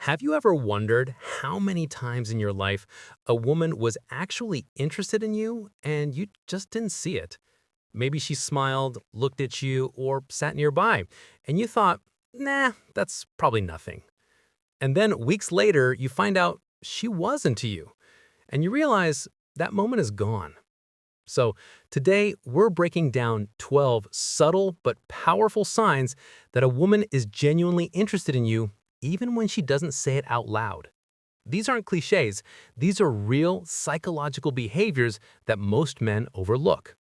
Have you ever wondered how many times in your life a woman was actually interested in you and you just didn't see it? Maybe she smiled, looked at you, or sat nearby, and you thought, nah, that's probably nothing. And then weeks later, you find out she was into you, and you realize that moment is gone. So today, we're breaking down 12 subtle but powerful signs that a woman is genuinely interested in you, even when she doesn't say it out loud. These aren't cliches, these are real psychological behaviors that most men overlook.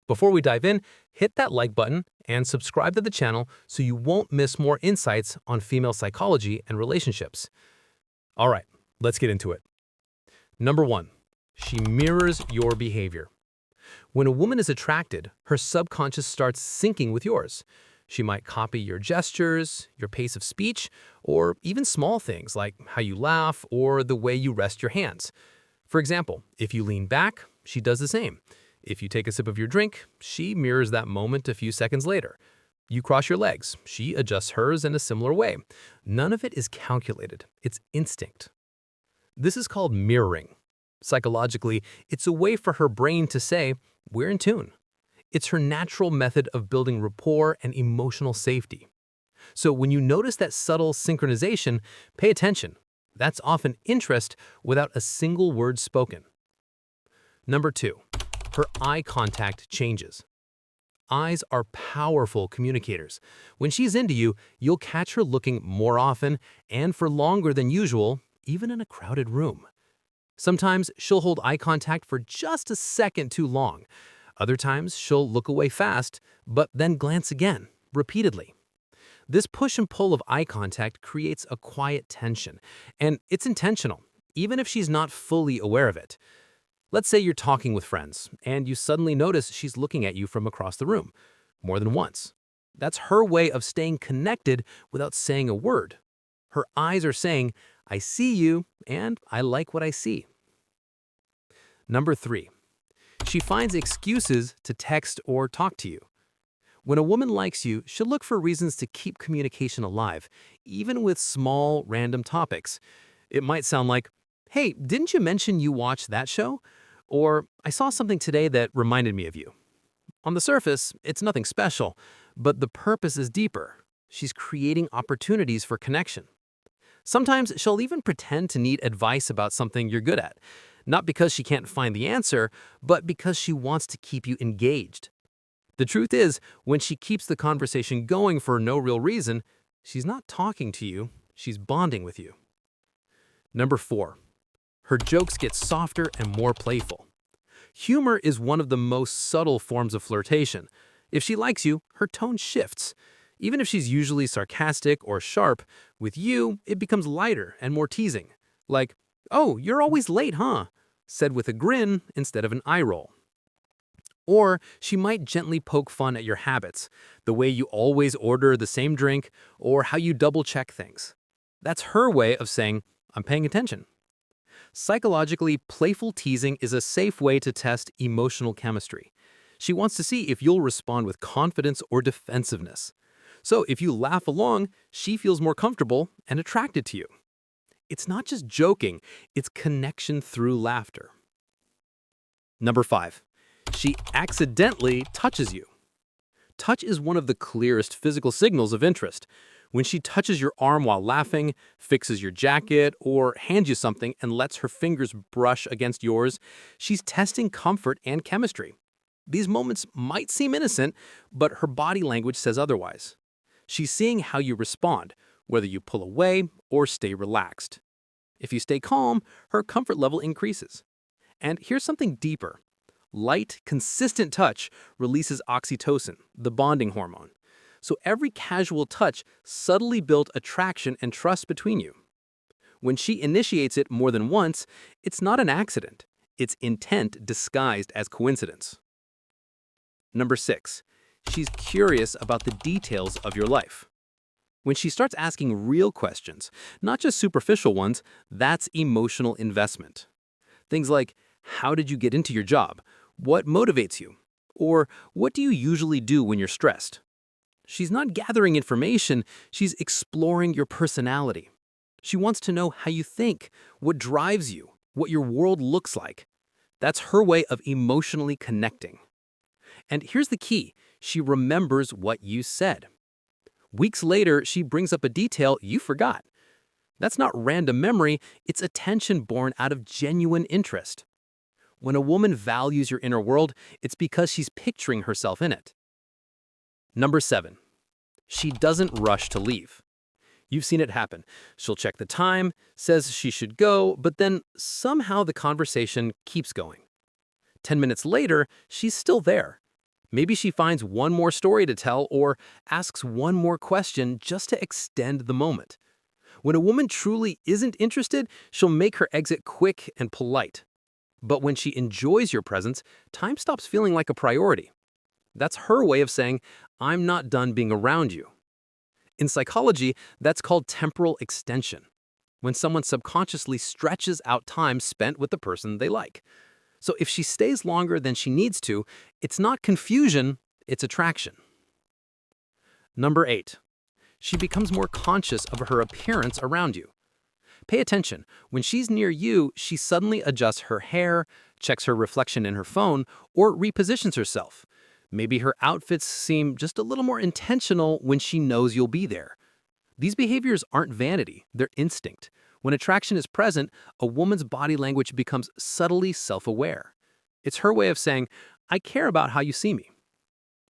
Before we dive in, hit that like button and subscribe to the channel so you won't miss more insights on female psychology and relationships. All right, let's get into it. Number 1, she mirrors your behavior. When a woman is attracted, her subconscious starts syncing with yours. She might copy your gestures, your pace of speech, or even small things like how you laugh or the way you rest your hands. For example, if you lean back, she does the same. If you take a sip of your drink, she mirrors that moment a few seconds later. You cross your legs, she adjusts hers in a similar way. None of it is calculated, it's instinct. This is called mirroring. Psychologically, it's a way for her brain to say, we're in tune. It's her natural method of building rapport and emotional safety. So when you notice that subtle synchronization, pay attention. That's often interest without a single word spoken. Number 2, her eye contact changes. Eyes are powerful communicators. When she's into you, you'll catch her looking more often and for longer than usual, even in a crowded room. Sometimes she'll hold eye contact for just a second too long. Other times she'll look away fast, but then glance again, repeatedly. This push and pull of eye contact creates a quiet tension, and it's intentional, even if she's not fully aware of it. Let's say you're talking with friends, and you suddenly notice she's looking at you from across the room, more than once. That's her way of staying connected without saying a word. Her eyes are saying, I see you, and I like what I see. Number 3, she finds excuses to text or talk to you. When a woman likes you, she'll look for reasons to keep communication alive, even with small, random topics. It might sound like, hey, didn't you mention you watched that show? Or, I saw something today that reminded me of you. On the surface, it's nothing special, but the purpose is deeper. She's creating opportunities for connection. Sometimes she'll even pretend to need advice about something you're good at, not because she can't find the answer, but because she wants to keep you engaged. The truth is, when she keeps the conversation going for no real reason, she's not talking to you, she's bonding with you. Number 4, her jokes get softer and more playful. Humor is one of the most subtle forms of flirtation. If she likes you, her tone shifts. Even if she's usually sarcastic or sharp, with you, it becomes lighter and more teasing. Like, oh, you're always late, huh? Said with a grin instead of an eye roll. Or she might gently poke fun at your habits, the way you always order the same drink, or how you double-check things. That's her way of saying, I'm paying attention. Psychologically, playful teasing is a safe way to test emotional chemistry. She wants to see if you'll respond with confidence or defensiveness. So if you laugh along, she feels more comfortable and attracted to you. It's not just joking, it's connection through laughter. Number 5, she accidentally touches you. Touch is one of the clearest physical signals of interest. When she touches your arm while laughing, fixes your jacket, or hands you something and lets her fingers brush against yours, she's testing comfort and chemistry. These moments might seem innocent, but her body language says otherwise. She's seeing how you respond, whether you pull away or stay relaxed. If you stay calm, her comfort level increases. And here's something deeper. Light, consistent touch releases oxytocin, the bonding hormone. So every casual touch subtly builds attraction and trust between you. When she initiates it more than once, it's not an accident. It's intent disguised as coincidence. Number 6, she's curious about the details of your life. When she starts asking real questions, not just superficial ones, that's emotional investment. Things like, how did you get into your job? What motivates you? Or what do you usually do when you're stressed? She's not gathering information, she's exploring your personality. She wants to know how you think, what drives you, what your world looks like. That's her way of emotionally connecting. And here's the key, she remembers what you said. Weeks later, she brings up a detail you forgot. That's not random memory, it's attention born out of genuine interest. When a woman values your inner world, it's because she's picturing herself in it. Number 7. She doesn't rush to leave. You've seen it happen. She'll check the time, says she should go, but then somehow the conversation keeps going. 10 minutes later, she's still there. Maybe she finds one more story to tell or asks one more question just to extend the moment. When a woman truly isn't interested, she'll make her exit quick and polite. But when she enjoys your presence, time stops feeling like a priority. That's her way of saying, I'm not done being around you. In psychology, that's called temporal extension, when someone subconsciously stretches out time spent with the person they like. So if she stays longer than she needs to, it's not confusion, it's attraction. Number 8. She becomes more conscious of her appearance around you. Pay attention. When she's near you, she suddenly adjusts her hair, checks her reflection in her phone, or repositions herself. Maybe her outfits seem just a little more intentional when she knows you'll be there. These behaviors aren't vanity, they're instinct. When attraction is present, a woman's body language becomes subtly self-aware. It's her way of saying, I care about how you see me.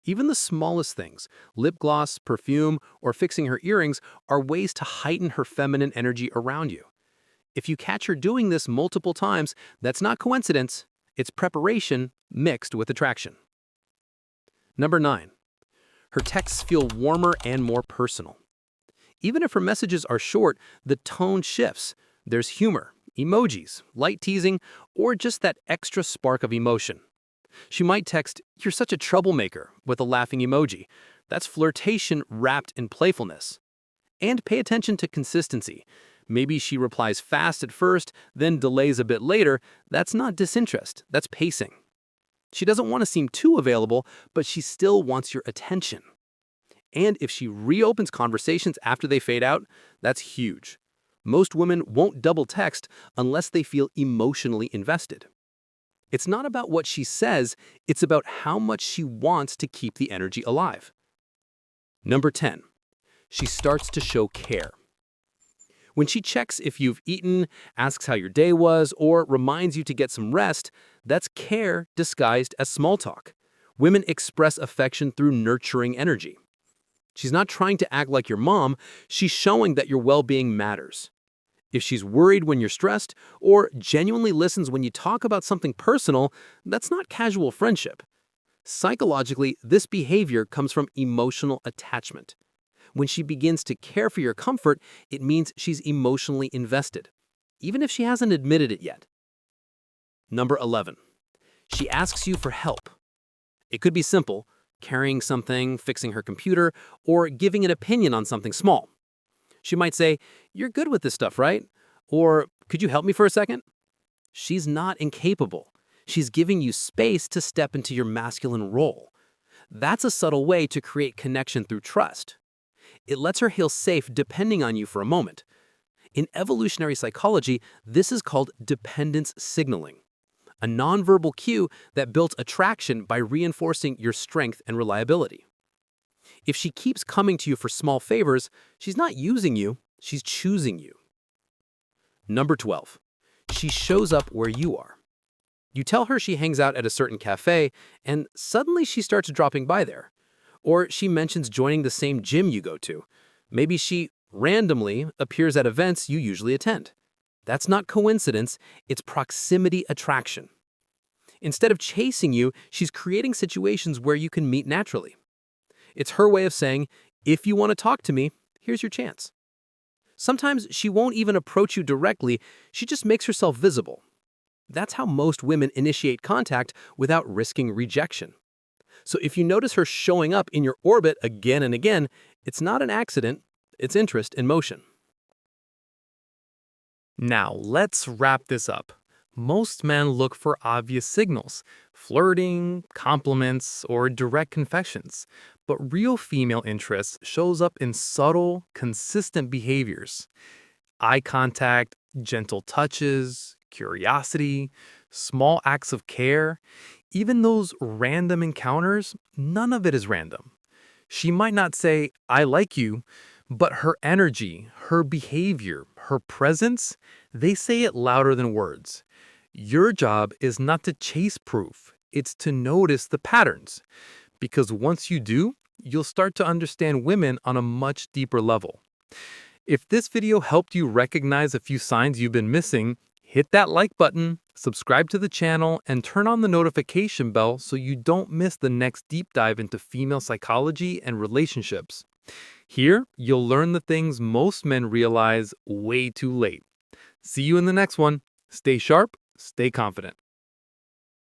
Even the smallest things, lip gloss, perfume, or fixing her earrings, are ways to heighten her feminine energy around you. If you catch her doing this multiple times, that's not coincidence, it's preparation mixed with attraction. Number 9. Her texts feel warmer and more personal. Even if her messages are short, the tone shifts. There's humor, emojis, light teasing, or just that extra spark of emotion. She might text, "You're such a troublemaker," with a laughing emoji. That's flirtation wrapped in playfulness. And pay attention to consistency. Maybe she replies fast at first, then delays a bit later. That's not disinterest, that's pacing. She doesn't want to seem too available, but she still wants your attention. And if she reopens conversations after they fade out, that's huge. Most women won't double text unless they feel emotionally invested. It's not about what she says, it's about how much she wants to keep the energy alive. Number 10. She starts to show care. When she checks if you've eaten, asks how your day was, or reminds you to get some rest, that's care disguised as small talk. Women express affection through nurturing energy. She's not trying to act like your mom, she's showing that your well-being matters. If she's worried when you're stressed, or genuinely listens when you talk about something personal, that's not casual friendship. Psychologically, this behavior comes from emotional attachment. When she begins to care for your comfort, it means she's emotionally invested, even if she hasn't admitted it yet. Number 11. She asks you for help. It could be simple, carrying something, fixing her computer, or giving an opinion on something small. She might say, "You're good with this stuff, right?" Or, "Could you help me for a second?" She's not incapable. She's giving you space to step into your masculine role. That's a subtle way to create connection through trust. It lets her feel safe depending on you for a moment. In evolutionary psychology, this is called dependence signaling, a nonverbal cue that builds attraction by reinforcing your strength and reliability. If she keeps coming to you for small favors, she's not using you, she's choosing you. Number 12. She shows up where you are. You tell her she hangs out at a certain cafe, and suddenly she starts dropping by there. Or she mentions joining the same gym you go to. Maybe she randomly appears at events you usually attend. That's not coincidence, it's proximity attraction. Instead of chasing you, she's creating situations where you can meet naturally. It's her way of saying, if you want to talk to me, here's your chance. Sometimes she won't even approach you directly, she just makes herself visible. That's how most women initiate contact without risking rejection. So if you notice her showing up in your orbit again and again, it's not an accident, it's interest in motion. Now, let's wrap this up. Most men look for obvious signals, flirting, compliments, or direct confessions. But real female interest shows up in subtle, consistent behaviors. Eye contact, gentle touches, curiosity, small acts of care, even those random encounters, none of it is random. She might not say, I like you, but her energy, her behavior, her presence, they say it louder than words. Your job is not to chase proof, it's to notice the patterns. Because once you do, you'll start to understand women on a much deeper level. If this video helped you recognize a few signs you've been missing, hit that like button, subscribe to the channel, and turn on the notification bell so you don't miss the next deep dive into female psychology and relationships. Here, you'll learn the things most men realize way too late. See you in the next one. Stay sharp, stay confident.